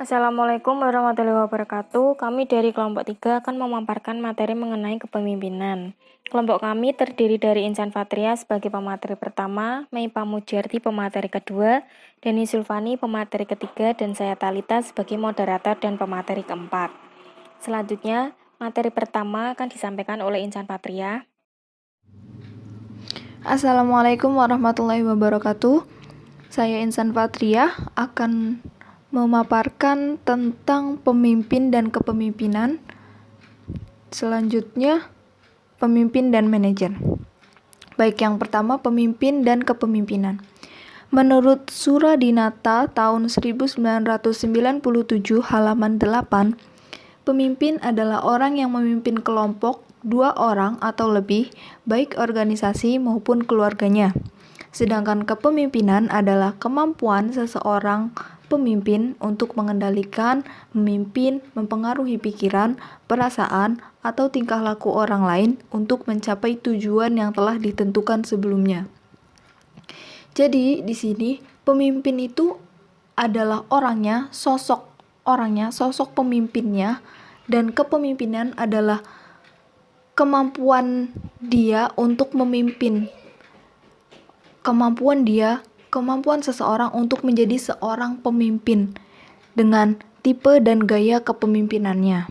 Assalamualaikum warahmatullahi wabarakatuh. Kami dari kelompok 3 akan memaparkan materi mengenai kepemimpinan. Kelompok kami terdiri dari Insan Fatria sebagai pemateri pertama, Mei Pamujarti pemateri kedua, Deni Sulfani pemateri ketiga, dan saya Talita sebagai moderator dan pemateri keempat. Selanjutnya, materi pertama akan disampaikan oleh Insan Fatria. Assalamualaikum warahmatullahi wabarakatuh. Saya Insan Fatria akan memaparkan tentang pemimpin dan kepemimpinan. Selanjutnya, pemimpin dan manajer. Baik, yang pertama pemimpin dan kepemimpinan. Menurut Suradinata tahun 1997 halaman 8, pemimpin adalah orang yang memimpin kelompok 2 orang atau lebih, baik organisasi maupun keluarganya. Sedangkan kepemimpinan adalah kemampuan seseorang pemimpin untuk mengendalikan, memimpin, mempengaruhi pikiran, perasaan, atau tingkah laku orang lain untuk mencapai tujuan yang telah ditentukan sebelumnya. Jadi, di sini pemimpin itu adalah sosok pemimpinnya, dan kepemimpinan adalah kemampuan dia untuk memimpin. Kemampuan seseorang untuk menjadi seorang pemimpin dengan tipe dan gaya kepemimpinannya.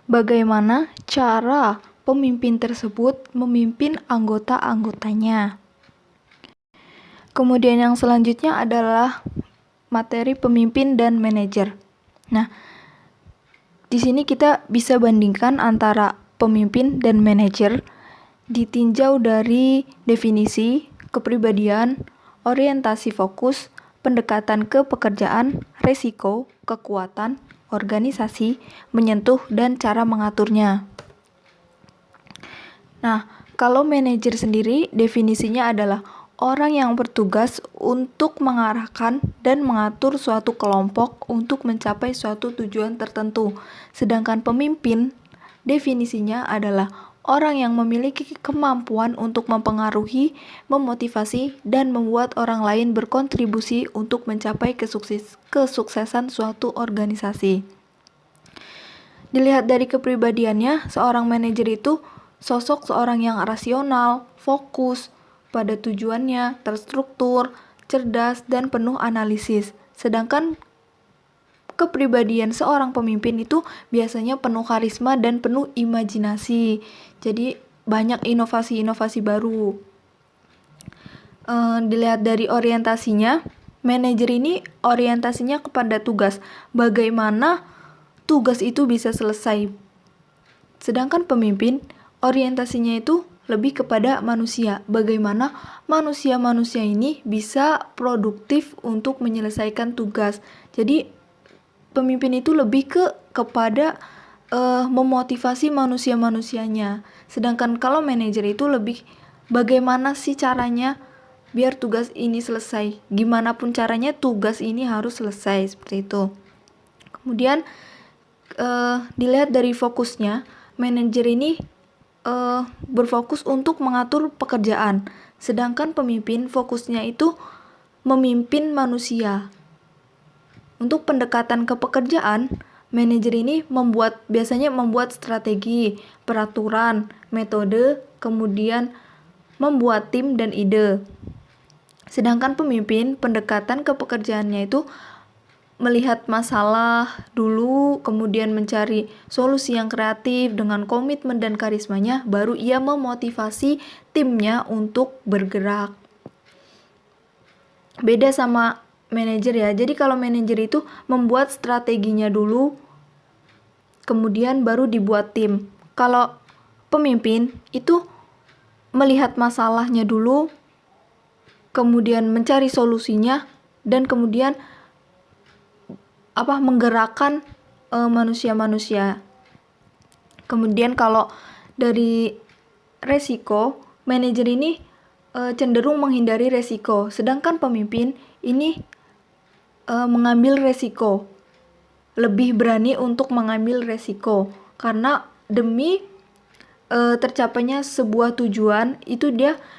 Bagaimana cara pemimpin tersebut memimpin anggota-anggotanya? Kemudian yang selanjutnya adalah materi pemimpin dan manajer. Nah, di sini kita bisa bandingkan antara pemimpin dan manajer ditinjau dari definisi, kepribadian, orientasi fokus, pendekatan ke pekerjaan, resiko, kekuatan, organisasi, menyentuh, dan cara mengaturnya. Nah, kalau manajer sendiri definisinya adalah orang yang bertugas untuk mengarahkan dan mengatur suatu kelompok untuk mencapai suatu tujuan tertentu. Sedangkan pemimpin definisinya adalah orang yang memiliki kemampuan untuk mempengaruhi, memotivasi, dan membuat orang lain berkontribusi untuk mencapai kesuksesan suatu organisasi. Dilihat dari kepribadiannya, seorang manajer itu sosok seorang yang rasional, fokus pada tujuannya, terstruktur, cerdas, dan penuh analisis. Sedangkan kepribadian seorang pemimpin itu biasanya penuh karisma dan penuh imajinasi. Jadi banyak inovasi-inovasi baru. Dilihat dari orientasinya, manajer ini orientasinya kepada tugas. Bagaimana tugas itu bisa selesai. Sedangkan pemimpin orientasinya itu lebih kepada manusia. Bagaimana manusia-manusia ini bisa produktif untuk menyelesaikan tugas. Jadi pemimpin itu lebih kepada memotivasi manusia-manusianya. Sedangkan kalau manajer itu lebih bagaimana sih caranya biar tugas ini selesai. Gimana pun caranya tugas ini harus selesai, seperti itu. Kemudian dilihat dari fokusnya, manajer ini berfokus untuk mengatur pekerjaan. Sedangkan pemimpin fokusnya itu memimpin manusia. Untuk pendekatan ke pekerjaan, manajer ini biasanya membuat strategi, peraturan, metode, kemudian membuat tim dan ide. Sedangkan pemimpin, pendekatan ke pekerjaannya itu melihat masalah dulu, kemudian mencari solusi yang kreatif dengan komitmen dan karismanya, baru ia memotivasi timnya untuk bergerak. Beda sama manajer ya. Jadi kalau manajer itu membuat strateginya dulu, kemudian baru dibuat tim. Kalau pemimpin itu melihat masalahnya dulu, kemudian mencari solusinya, dan kemudian menggerakkan manusia-manusia. Kemudian kalau dari resiko, manajer ini cenderung menghindari resiko, sedangkan pemimpin ini mengambil resiko, lebih berani untuk mengambil resiko, karena demi tercapainya sebuah tujuan itu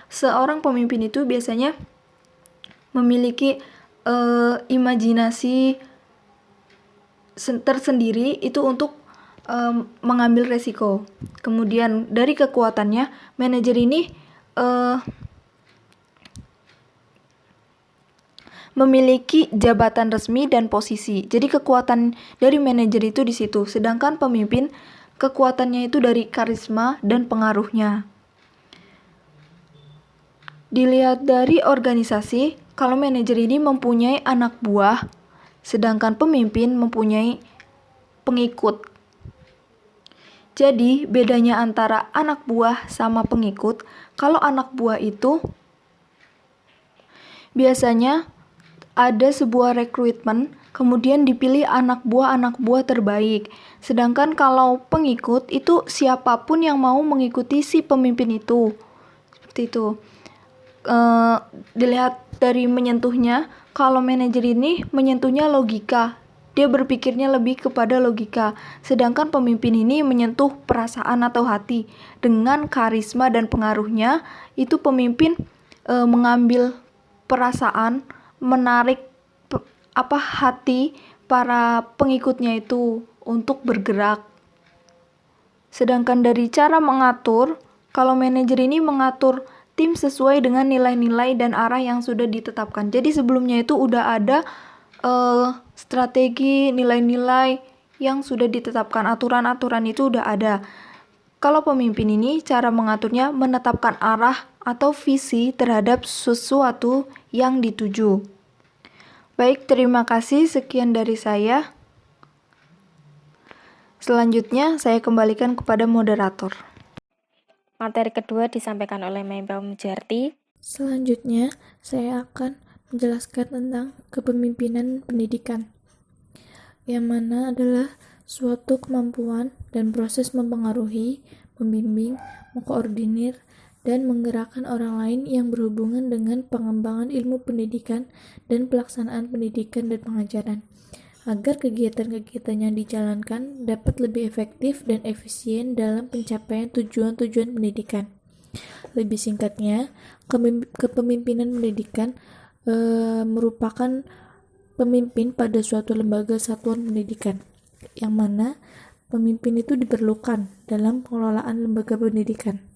seorang pemimpin itu biasanya memiliki imajinasi tersendiri itu untuk mengambil resiko. Kemudian dari kekuatannya, manajer ini memiliki jabatan resmi dan posisi. Jadi kekuatan dari manajer itu di situ. Sedangkan pemimpin kekuatannya itu dari karisma dan pengaruhnya. Dilihat dari organisasi, kalau manajer ini mempunyai anak buah, sedangkan pemimpin mempunyai pengikut. Jadi, bedanya antara anak buah sama pengikut, kalau anak buah itu biasanya ada sebuah rekrutmen, kemudian dipilih anak buah terbaik. Sedangkan kalau pengikut itu siapapun yang mau mengikuti si pemimpin itu. Seperti itu. Dilihat dari menyentuhnya, kalau manajer ini menyentuhnya logika. Dia berpikirnya lebih kepada logika, sedangkan pemimpin ini menyentuh perasaan atau hati. Dengan karisma dan pengaruhnya, itu pemimpin mengambil perasaan, menarik hati para pengikutnya itu untuk bergerak. Sedangkan dari cara mengatur, kalau manajer ini mengatur tim sesuai dengan nilai-nilai dan arah yang sudah ditetapkan. Jadi sebelumnya itu udah ada strategi, nilai-nilai yang sudah ditetapkan, aturan-aturan itu udah ada. Kalau pemimpin ini cara mengaturnya menetapkan arah atau visi terhadap sesuatu yang dituju. Baik, terima kasih. Sekian dari saya. Selanjutnya saya kembalikan kepada moderator. Materi kedua disampaikan oleh Mbak Mujarti. Selanjutnya, saya akan menjelaskan tentang kepemimpinan pendidikan, yang mana adalah suatu kemampuan dan proses mempengaruhi, membimbing, mengkoordinir, dan menggerakkan orang lain yang berhubungan dengan pengembangan ilmu pendidikan dan pelaksanaan pendidikan dan pengajaran, agar kegiatan-kegiatan yang dijalankan dapat lebih efektif dan efisien dalam pencapaian tujuan-tujuan pendidikan. Lebih singkatnya, kepemimpinan pendidikan merupakan pemimpin pada suatu lembaga satuan pendidikan, yang mana pemimpin itu diperlukan dalam pengelolaan lembaga pendidikan.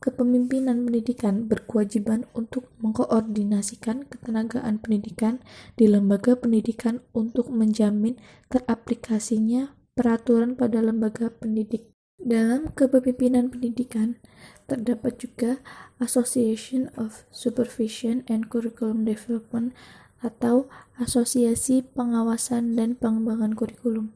Kepemimpinan pendidikan berkewajiban untuk mengkoordinasikan ketenagaan pendidikan di lembaga pendidikan untuk menjamin teraplikasinya peraturan pada lembaga pendidik. Dalam kepemimpinan pendidikan, terdapat juga Association of Supervision and Curriculum Development atau Asosiasi Pengawasan dan Pengembangan Kurikulum.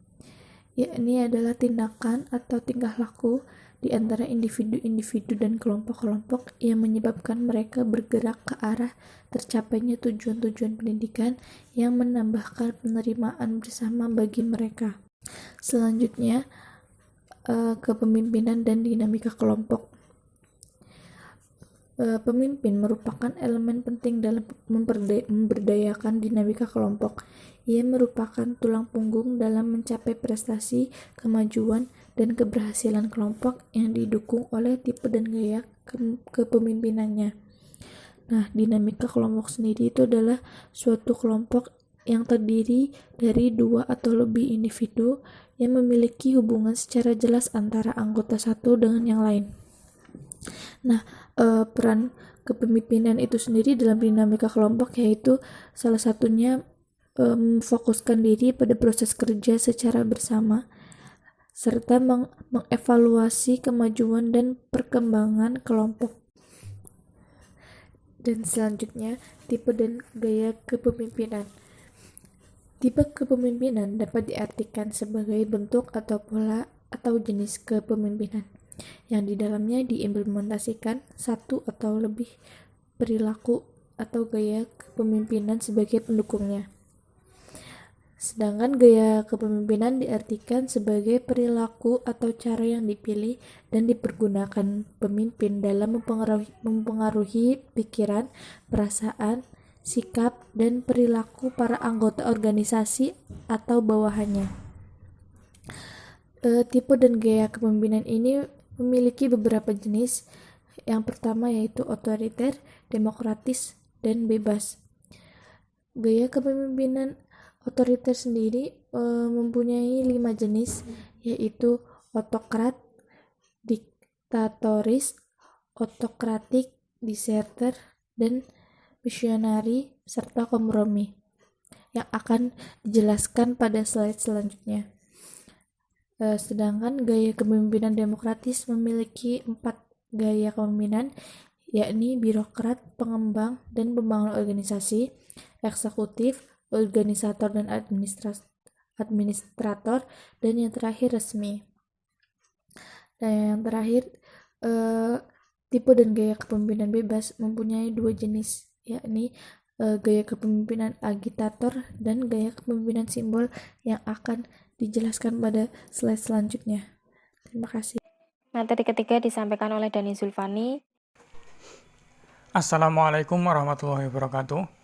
Yakni adalah tindakan atau tingkah laku di antara individu-individu dan kelompok-kelompok yang menyebabkan mereka bergerak ke arah tercapainya tujuan-tujuan pendidikan yang menambahkan penerimaan bersama bagi mereka. Selanjutnya, kepemimpinan dan dinamika kelompok. Pemimpin merupakan elemen penting dalam memberdayakan dinamika kelompok. Ia merupakan tulang punggung dalam mencapai prestasi, kemajuan, dan keberhasilan kelompok yang didukung oleh tipe dan gaya kepemimpinannya. Nah, dinamika kelompok sendiri itu adalah suatu kelompok yang terdiri dari dua atau lebih individu yang memiliki hubungan secara jelas antara anggota satu dengan yang lain. Nah, peran kepemimpinan itu sendiri dalam dinamika kelompok yaitu salah satunya memfokuskan diri pada proses kerja secara bersama serta mengevaluasi kemajuan dan perkembangan kelompok. Dan selanjutnya, tipe dan gaya kepemimpinan. Tipe kepemimpinan dapat diartikan sebagai bentuk atau pola atau jenis kepemimpinan yang di dalamnya diimplementasikan satu atau lebih perilaku atau gaya kepemimpinan sebagai pendukungnya. Sedangkan gaya kepemimpinan diartikan sebagai perilaku atau cara yang dipilih dan dipergunakan pemimpin dalam mempengaruhi pikiran, perasaan, sikap, dan perilaku para anggota organisasi atau bawahannya. Tipe dan gaya kepemimpinan ini memiliki beberapa jenis. Yang pertama yaitu otoriter, demokratis, dan bebas. Gaya kepemimpinan Otoriter sendiri mempunyai 5 jenis, yaitu otokrat, diktatoris, otokratik, diserter, dan misionari, serta kompromi, yang akan dijelaskan pada slide selanjutnya. Sedangkan gaya kepemimpinan demokratis memiliki 4 gaya kepemimpinan, yakni birokrat, pengembang dan pembangun organisasi, eksekutif, organisator dan administrator, dan yang terakhir resmi. Dan yang terakhir, tipe dan gaya kepemimpinan bebas mempunyai 2 jenis, yakni gaya kepemimpinan agitator dan gaya kepemimpinan simbol, yang akan dijelaskan pada slide selanjutnya. Terima kasih. Materi ketiga disampaikan oleh Dani Zulfani. Assalamualaikum warahmatullahi wabarakatuh.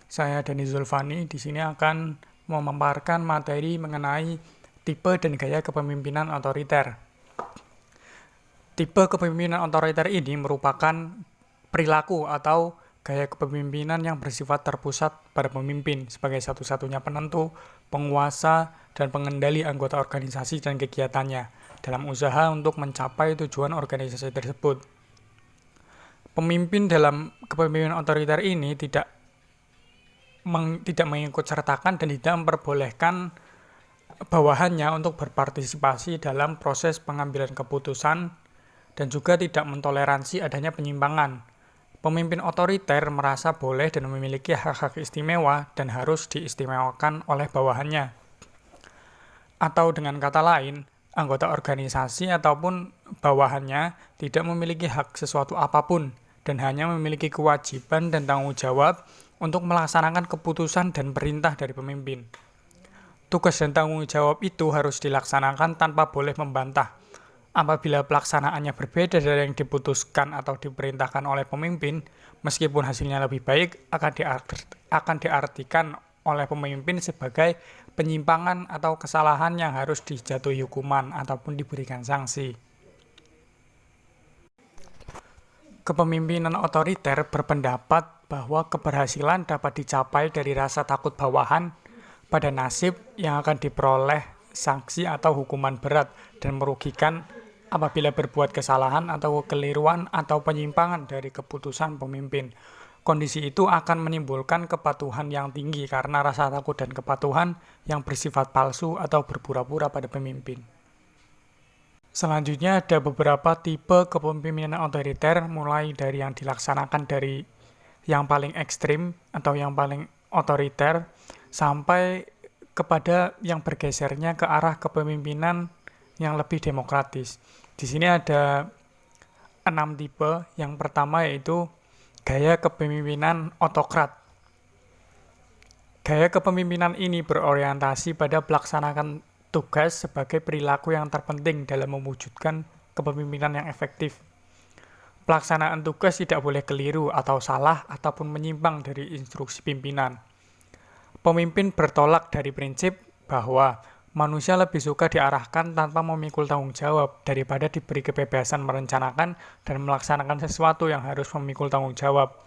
Saya Dani Zulfani di sini akan memaparkan materi mengenai tipe dan gaya kepemimpinan otoriter. Tipe kepemimpinan otoriter ini merupakan perilaku atau gaya kepemimpinan yang bersifat terpusat pada pemimpin sebagai satu-satunya penentu, penguasa, dan pengendali anggota organisasi dan kegiatannya dalam usaha untuk mencapai tujuan organisasi tersebut. Pemimpin dalam kepemimpinan otoriter ini tidak mengikutsertakan dan tidak memperbolehkan bawahannya untuk berpartisipasi dalam proses pengambilan keputusan dan juga tidak mentoleransi adanya penyimpangan. Pemimpin otoriter merasa boleh dan memiliki hak-hak istimewa dan harus diistimewakan oleh bawahannya. Atau dengan kata lain, anggota organisasi ataupun bawahannya tidak memiliki hak sesuatu apapun dan hanya memiliki kewajiban dan tanggung jawab untuk melaksanakan keputusan dan perintah dari pemimpin. Tugas dan tanggung jawab itu harus dilaksanakan tanpa boleh membantah. Apabila pelaksanaannya berbeda dari yang diputuskan atau diperintahkan oleh pemimpin, meskipun hasilnya lebih baik, akan diartikan oleh pemimpin sebagai penyimpangan atau kesalahan yang harus dijatuhi hukuman ataupun diberikan sanksi. Kepemimpinan otoriter berpendapat bahwa keberhasilan dapat dicapai dari rasa takut bawahan pada nasib yang akan diperoleh sanksi atau hukuman berat dan merugikan apabila berbuat kesalahan atau kekeliruan atau penyimpangan dari keputusan pemimpin. Kondisi itu akan menimbulkan kepatuhan yang tinggi karena rasa takut dan kepatuhan yang bersifat palsu atau berpura-pura pada pemimpin. Selanjutnya ada beberapa tipe kepemimpinan otoriter, mulai dari yang dilaksanakan dari yang paling ekstrim atau yang paling otoriter sampai kepada yang bergesernya ke arah kepemimpinan yang lebih demokratis. Di sini ada 6 tipe. Yang pertama yaitu gaya kepemimpinan otokrat. Gaya kepemimpinan ini berorientasi pada pelaksanaan tugas sebagai perilaku yang terpenting dalam mewujudkan kepemimpinan yang efektif. Pelaksanaan tugas tidak boleh keliru atau salah ataupun menyimpang dari instruksi pimpinan. Pemimpin bertolak dari prinsip bahwa manusia lebih suka diarahkan tanpa memikul tanggung jawab daripada diberi kebebasan merencanakan dan melaksanakan sesuatu yang harus memikul tanggung jawab.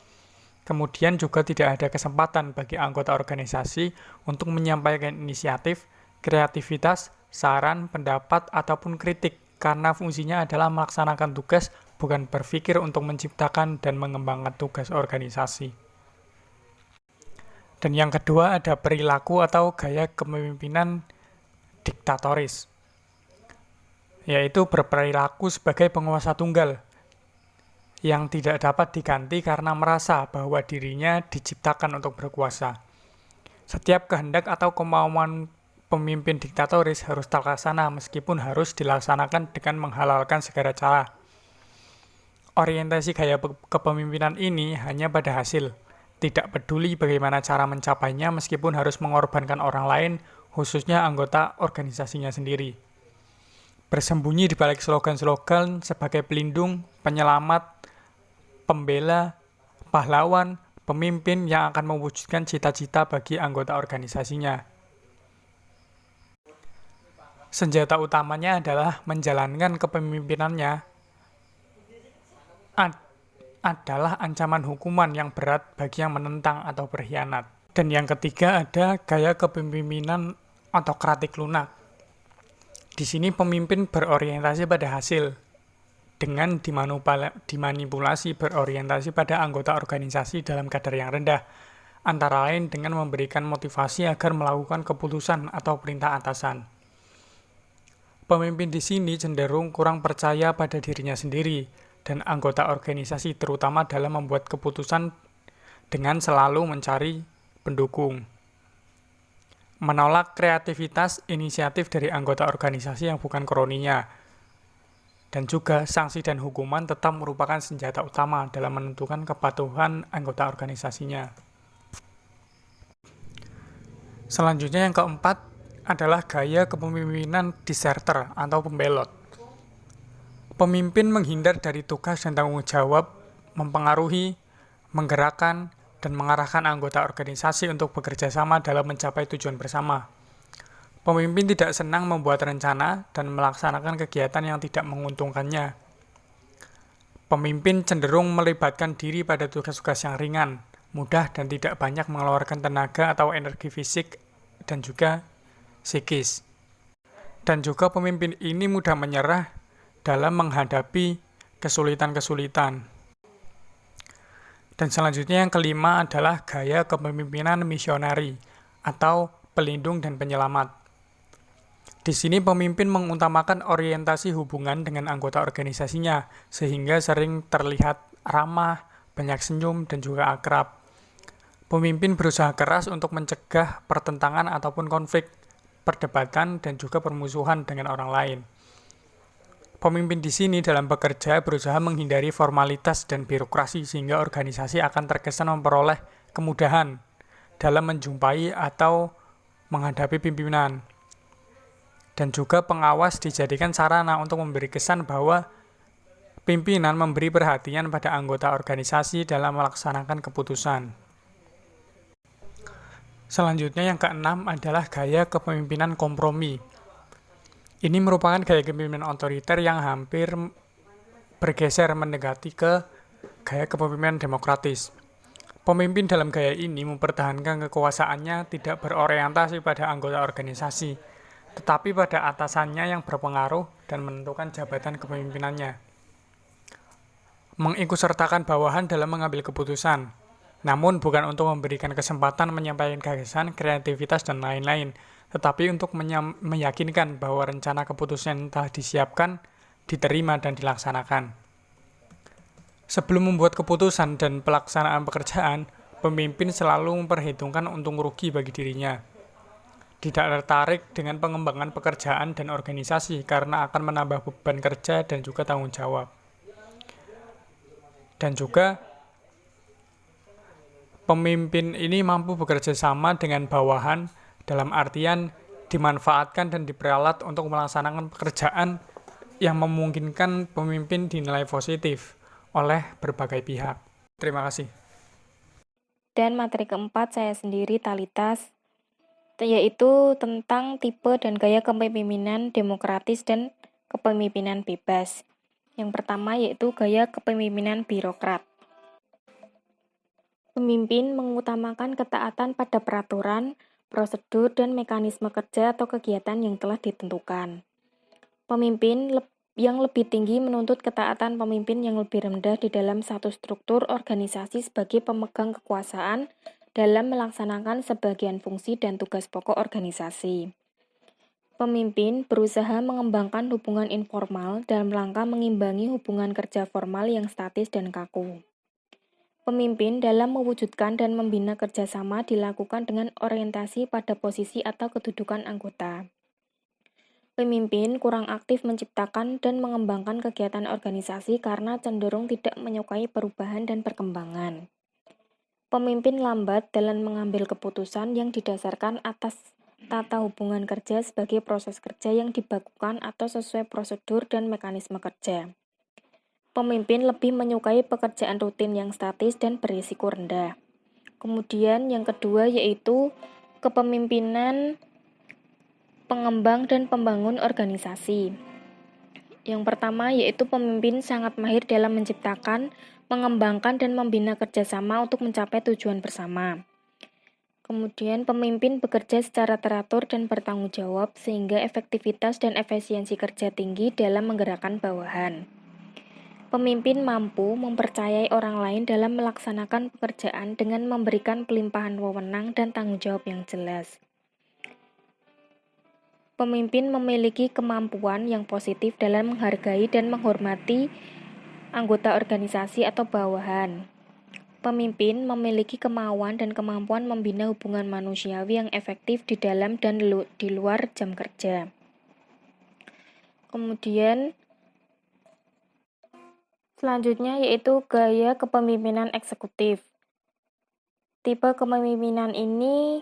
Kemudian juga tidak ada kesempatan bagi anggota organisasi untuk menyampaikan inisiatif, kreativitas, saran, pendapat, ataupun kritik karena fungsinya adalah melaksanakan tugas, bukan berpikir untuk menciptakan dan mengembangkan tugas organisasi. Dan yang kedua ada perilaku atau gaya kepemimpinan diktatoris, yaitu berperilaku sebagai penguasa tunggal yang tidak dapat diganti karena merasa bahwa dirinya diciptakan untuk berkuasa. Setiap kehendak atau kemauan pemimpin diktatoris harus terlaksana meskipun harus dilaksanakan dengan menghalalkan segala cara. Orientasi gaya kepemimpinan ini hanya pada hasil, tidak peduli bagaimana cara mencapainya meskipun harus mengorbankan orang lain, khususnya anggota organisasinya sendiri. Bersembunyi di balik slogan-slogan sebagai pelindung, penyelamat, pembela, pahlawan, pemimpin yang akan mewujudkan cita-cita bagi anggota organisasinya. Senjata utamanya adalah menjalankan kepemimpinannya adalah ancaman hukuman yang berat bagi yang menentang atau berkhianat. Dan yang ketiga ada gaya kepemimpinan otokratik lunak. Di sini pemimpin berorientasi pada hasil dengan dimanipulasi berorientasi pada anggota organisasi dalam kadar yang rendah, antara lain dengan memberikan motivasi agar melakukan keputusan atau perintah atasan. Pemimpin di sini cenderung kurang percaya pada dirinya sendiri dan anggota organisasi, terutama dalam membuat keputusan dengan selalu mencari pendukung. Menolak kreativitas inisiatif dari anggota organisasi yang bukan kroninya. Dan juga sanksi dan hukuman tetap merupakan senjata utama dalam menentukan kepatuhan anggota organisasinya. Selanjutnya yang keempat adalah gaya kepemimpinan deserter atau pembelot. Pemimpin menghindar dari tugas dan tanggung jawab, mempengaruhi, menggerakkan, dan mengarahkan anggota organisasi untuk bekerja sama dalam mencapai tujuan bersama. Pemimpin tidak senang membuat rencana dan melaksanakan kegiatan yang tidak menguntungkannya. Pemimpin cenderung melibatkan diri pada tugas-tugas yang ringan, mudah dan tidak banyak mengeluarkan tenaga atau energi fisik dan juga psikis. Dan juga pemimpin ini mudah menyerah dalam menghadapi kesulitan-kesulitan. Dan selanjutnya yang kelima adalah gaya kepemimpinan misionari atau pelindung dan penyelamat. Di sini pemimpin mengutamakan orientasi hubungan dengan anggota organisasinya sehingga sering terlihat ramah, banyak senyum, dan juga akrab. Pemimpin berusaha keras untuk mencegah pertentangan ataupun konflik, perdebatan, dan juga permusuhan dengan orang lain. Pemimpin di sini dalam bekerja berusaha menghindari formalitas dan birokrasi sehingga organisasi akan terkesan memperoleh kemudahan dalam menjumpai atau menghadapi pimpinan. Dan juga pengawas dijadikan sarana untuk memberi kesan bahwa pimpinan memberi perhatian pada anggota organisasi dalam melaksanakan keputusan. Selanjutnya yang keenam adalah gaya kepemimpinan kompromi. Ini merupakan gaya kepemimpinan otoriter yang hampir bergeser mendekati ke gaya kepemimpinan demokratis. Pemimpin dalam gaya ini mempertahankan kekuasaannya tidak berorientasi pada anggota organisasi, tetapi pada atasannya yang berpengaruh dan menentukan jabatan kepemimpinannya. Mengikutsertakan bawahan dalam mengambil keputusan, namun bukan untuk memberikan kesempatan menyampaikan gagasan, kreativitas, dan lain-lain, tetapi untuk meyakinkan bahwa rencana keputusan yang telah disiapkan, diterima, dan dilaksanakan. Sebelum membuat keputusan dan pelaksanaan pekerjaan, pemimpin selalu memperhitungkan untung rugi bagi dirinya. Tidak tertarik dengan pengembangan pekerjaan dan organisasi karena akan menambah beban kerja dan juga tanggung jawab. Dan juga pemimpin ini mampu bekerja sama dengan bawahan dalam artian dimanfaatkan dan diperalat untuk melaksanakan pekerjaan yang memungkinkan pemimpin dinilai positif oleh berbagai pihak. Terima kasih. Dan materi keempat saya sendiri Talitas, yaitu tentang tipe dan gaya kepemimpinan demokratis dan kepemimpinan bebas. Yang pertama yaitu gaya kepemimpinan birokrat. Pemimpin mengutamakan ketaatan pada peraturan, prosedur, dan mekanisme kerja atau kegiatan yang telah ditentukan. Pemimpin yang lebih tinggi menuntut ketaatan pemimpin yang lebih rendah di dalam satu struktur organisasi sebagai pemegang kekuasaan dalam melaksanakan sebagian fungsi dan tugas pokok organisasi. Pemimpin berusaha mengembangkan hubungan informal dalam rangka mengimbangi hubungan kerja formal yang statis dan kaku. Pemimpin dalam mewujudkan dan membina kerjasama dilakukan dengan orientasi pada posisi atau kedudukan anggota. Pemimpin kurang aktif menciptakan dan mengembangkan kegiatan organisasi karena cenderung tidak menyukai perubahan dan perkembangan. Pemimpin lambat dalam mengambil keputusan yang didasarkan atas tata hubungan kerja sebagai proses kerja yang dibakukan atau sesuai prosedur dan mekanisme kerja. Pemimpin lebih menyukai pekerjaan rutin yang statis dan berisiko rendah. Kemudian yang kedua yaitu kepemimpinan pengembang dan pembangun organisasi. Yang pertama yaitu pemimpin sangat mahir dalam menciptakan, mengembangkan, dan membina kerjasama untuk mencapai tujuan bersama. Kemudian pemimpin bekerja secara teratur dan bertanggung jawab sehingga efektivitas dan efisiensi kerja tinggi dalam menggerakkan bawahan. Pemimpin mampu mempercayai orang lain dalam melaksanakan pekerjaan dengan memberikan pelimpahan wewenang dan tanggung jawab yang jelas. Pemimpin memiliki kemampuan yang positif dalam menghargai dan menghormati anggota organisasi atau bawahan. Pemimpin memiliki kemauan dan kemampuan membina hubungan manusiawi yang efektif di dalam dan di luar jam kerja. Kemudian selanjutnya yaitu gaya kepemimpinan eksekutif. Tipe kepemimpinan ini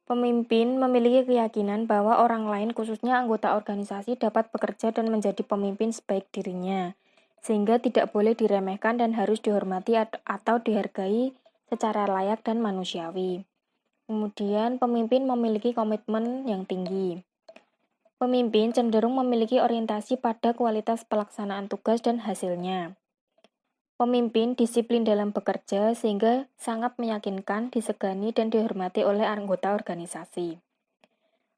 pemimpin memiliki keyakinan bahwa orang lain khususnya anggota organisasi dapat bekerja dan menjadi pemimpin sebaik dirinya, sehingga tidak boleh diremehkan dan harus dihormati atau dihargai secara layak dan manusiawi. Kemudian pemimpin memiliki komitmen yang tinggi. Pemimpin cenderung memiliki orientasi pada kualitas pelaksanaan tugas dan hasilnya. Pemimpin disiplin dalam bekerja sehingga sangat meyakinkan, disegani, dan dihormati oleh anggota organisasi.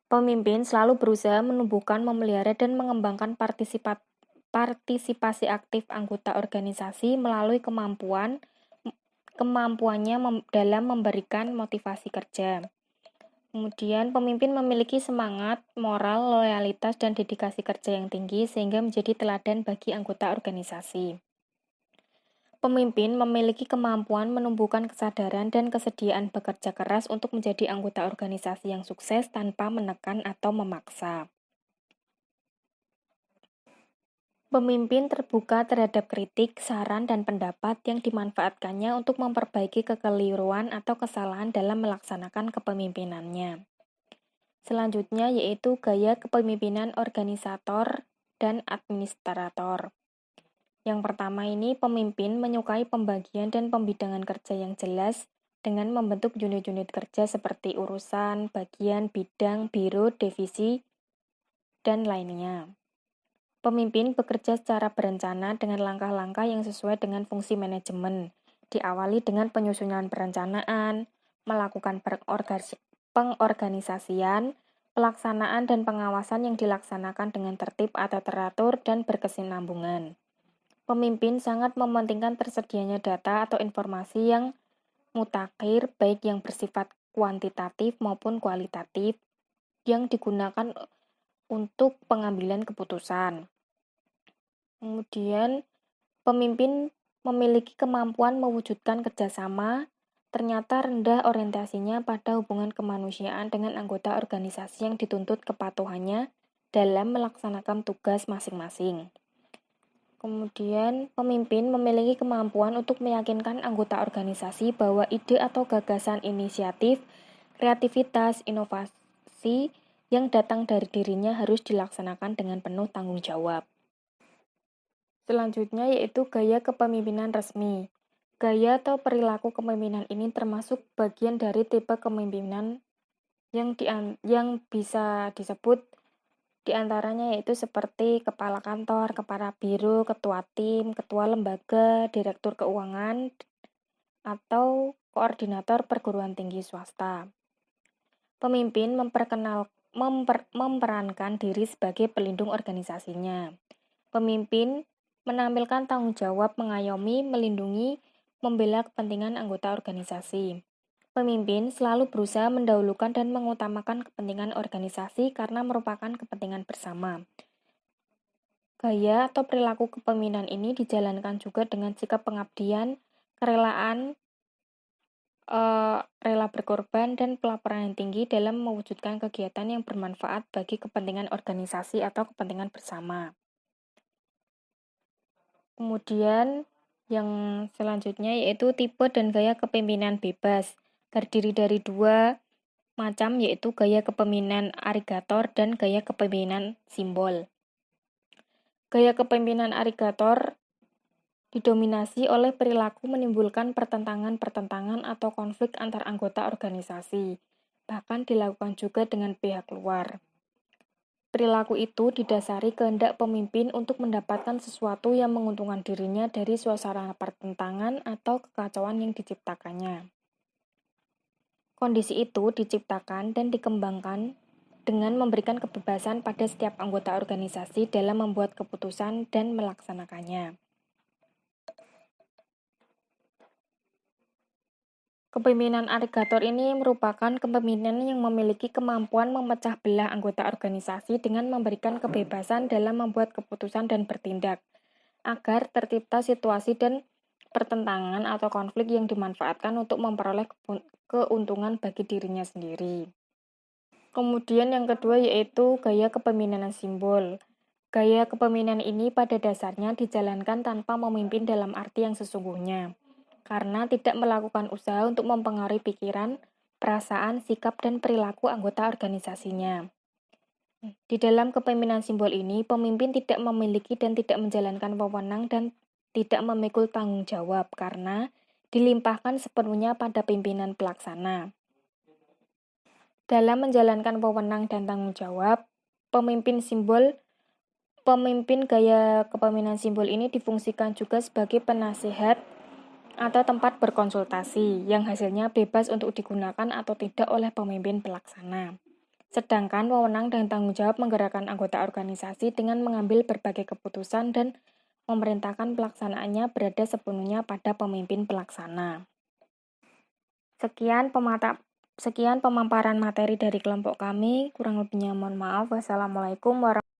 Pemimpin selalu berusaha menumbuhkan, memelihara, dan mengembangkan partisipasi aktif anggota organisasi melalui kemampuannya dalam memberikan motivasi kerja. Kemudian, pemimpin memiliki semangat, moral, loyalitas, dan dedikasi kerja yang tinggi sehingga menjadi teladan bagi anggota organisasi. Pemimpin memiliki kemampuan menumbuhkan kesadaran dan kesediaan bekerja keras untuk menjadi anggota organisasi yang sukses tanpa menekan atau memaksa. Pemimpin terbuka terhadap kritik, saran, dan pendapat yang dimanfaatkannya untuk memperbaiki kekeliruan atau kesalahan dalam melaksanakan kepemimpinannya. Selanjutnya yaitu gaya kepemimpinan organisator dan administrator. Yang pertama ini, pemimpin menyukai pembagian dan pembidangan kerja yang jelas dengan membentuk unit-unit kerja seperti urusan, bagian, bidang, biro, divisi, dan lainnya. Pemimpin bekerja secara berencana dengan langkah-langkah yang sesuai dengan fungsi manajemen, diawali dengan penyusunan perencanaan, melakukan pengorganisasian, pelaksanaan dan pengawasan yang dilaksanakan dengan tertib atau teratur dan berkesinambungan. Pemimpin sangat mementingkan tersedianya data atau informasi yang mutakhir, baik yang bersifat kuantitatif maupun kualitatif, yang digunakan untuk pengambilan keputusan. Kemudian, pemimpin memiliki kemampuan mewujudkan kerjasama, ternyata rendah orientasinya pada hubungan kemanusiaan dengan anggota organisasi yang dituntut kepatuhannya dalam melaksanakan tugas masing-masing. Kemudian, pemimpin memiliki kemampuan untuk meyakinkan anggota organisasi bahwa ide atau gagasan inisiatif, kreativitas, inovasi yang datang dari dirinya harus dilaksanakan dengan penuh tanggung jawab. Selanjutnya yaitu gaya kepemimpinan resmi. Gaya atau perilaku kepemimpinan ini termasuk bagian dari tipe kepemimpinan yang bisa disebut diantaranya yaitu seperti kepala kantor, kepala biro, ketua tim, ketua lembaga, direktur keuangan, atau koordinator perguruan tinggi swasta. Pemimpin memperankan diri sebagai pelindung organisasinya. Pemimpin menampilkan tanggung jawab mengayomi, melindungi, membela kepentingan anggota organisasi. Pemimpin selalu berusaha mendahulukan dan mengutamakan kepentingan organisasi karena merupakan kepentingan bersama. Gaya atau perilaku kepemimpinan ini dijalankan juga dengan sikap pengabdian, kerelaan, rela berkorban, dan pelaporan yang tinggi dalam mewujudkan kegiatan yang bermanfaat bagi kepentingan organisasi atau kepentingan bersama. Kemudian yang selanjutnya yaitu tipe dan gaya kepemimpinan bebas. Terdiri dari dua macam yaitu gaya kepemimpinan arigator dan gaya kepemimpinan simbol. Gaya kepemimpinan arigator didominasi oleh perilaku menimbulkan pertentangan atau konflik antar anggota organisasi, bahkan dilakukan juga dengan pihak luar. Perilaku itu didasari kehendak pemimpin untuk mendapatkan sesuatu yang menguntungkan dirinya dari suasana pertentangan atau kekacauan yang diciptakannya. Kondisi itu diciptakan dan dikembangkan dengan memberikan kebebasan pada setiap anggota organisasi dalam membuat keputusan dan melaksanakannya. Kepemimpinan agregator ini merupakan kepemimpinan yang memiliki kemampuan memecah belah anggota organisasi dengan memberikan kebebasan dalam membuat keputusan dan bertindak, agar tercipta situasi dan pertentangan atau konflik yang dimanfaatkan untuk memperoleh keuntungan bagi dirinya sendiri. Kemudian yang kedua yaitu gaya kepemimpinan simbol. Gaya kepemimpinan ini pada dasarnya dijalankan tanpa memimpin dalam arti yang sesungguhnya, karena tidak melakukan usaha untuk mempengaruhi pikiran, perasaan, sikap, dan perilaku anggota organisasinya. Di dalam kepemimpinan simbol ini, pemimpin tidak memiliki dan tidak menjalankan wewenang dan tidak memikul tanggung jawab karena dilimpahkan sepenuhnya pada pimpinan pelaksana. Dalam menjalankan wewenang dan tanggung jawab, pemimpin gaya kepemimpinan simbol ini difungsikan juga sebagai penasihat atau tempat berkonsultasi, yang hasilnya bebas untuk digunakan atau tidak oleh pemimpin pelaksana. Sedangkan wewenang dan tanggung jawab menggerakkan anggota organisasi dengan mengambil berbagai keputusan dan memerintahkan pelaksanaannya berada sepenuhnya pada pemimpin pelaksana. Sekian pemaparan materi dari kelompok kami, kurang lebihnya mohon maaf. Wassalamualaikum warahmatullahi wabarakatuh.